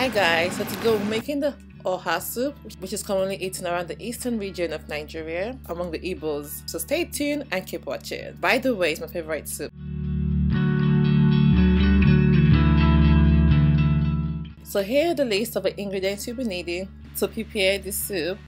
Hi guys, so today we're making the oha soup, which is commonly eaten around the eastern region of Nigeria among the Igbos. So stay tuned and keep watching. By the way, it's my favorite soup. So here are the list of the ingredients you'll be needing to prepare this soup.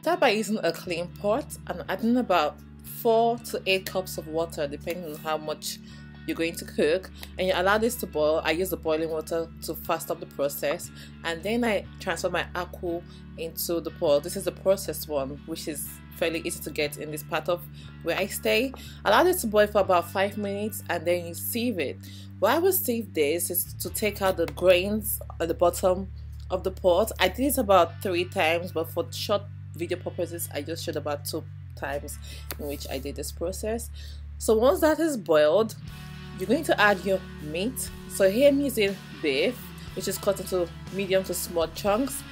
Start by using a clean pot and adding about 4 to 8 cups of water depending on how much you're going to cook, and you allow this to boil. I use the boiling water to fast up the process, and then I transfer my aku into the pot. This is the processed one, which is fairly easy to get in this part of where I stay. Allow it to boil for about 5 minutes and then you sieve it. Why I will sieve this is to take out the grains at the bottom of the pot. I did it about 3 times, but for short video purposes I just showed about 2 times in which I did this process. So once that is boiled, you're going to add your meat. So here I'm using beef, which is cut into medium to small chunks.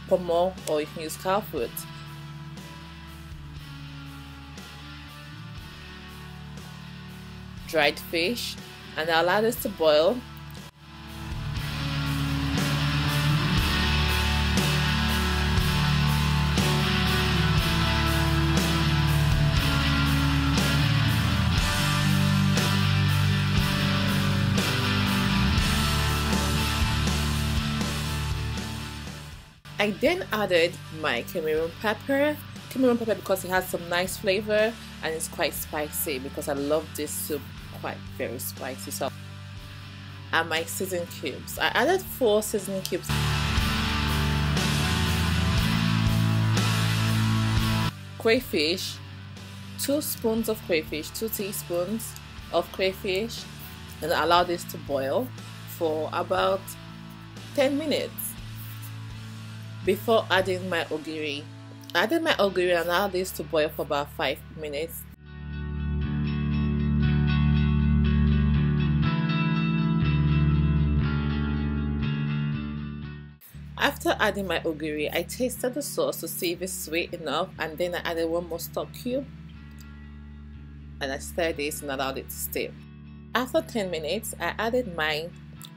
Pomo, or you can use cow foot. Dried fish, and I'll allow this to boil. I then added my Cameroon pepper. Cameroon pepper because it has some nice flavor and it's quite spicy because I love this soup quite very spicy. So, and my seasoning cubes. I added 4 seasoning cubes. Crayfish, 2 spoons of crayfish, 2 teaspoons of crayfish, and I allow this to boil for about 10 minutes. Before adding my ogiri. I added my ogiri and allowed this to boil for about 5 minutes. After adding my ogiri, I tasted the sauce to see if it's sweet enough, and then I added 1 more stock cube and I stirred this and allowed it to steam. After 10 minutes, I added my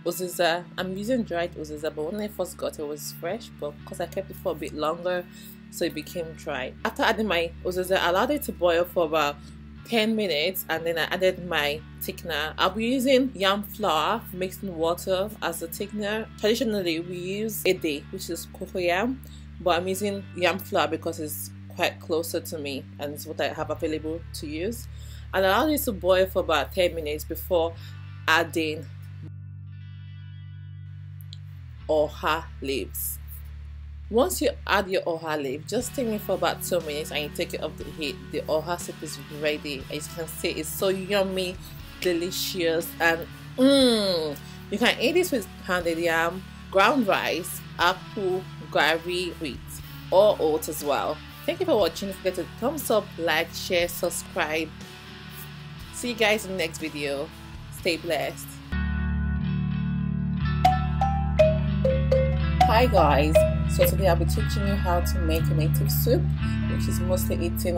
uziza. I'm using dried uziza, but when I first got it, it was fresh, but because I kept it for a bit longer, so it became dry. After adding my uziza, I allowed it to boil for about 10 minutes, and then I added my thickener. I'll be using yam flour mixed in water as a thickener. Traditionally, we use ede, which is cocoyam, but I'm using yam flour because it's quite closer to me and it's what I have available to use. And I allowed it to boil for about 10 minutes before adding oha leaves. Once you add your oha leaf, just steam it for about 2 minutes and you take it off the heat. The oha soup is ready. As you can see, it's so yummy, delicious, and you can eat this with pounded yam, ground rice, apple, gari, wheat, or oats as well. Thank you for watching. Don't forget to thumbs up, like, share, subscribe. See you guys in the next video. Stay blessed. Hi guys, so today I'll be teaching you how to make a native soup, which is mostly eaten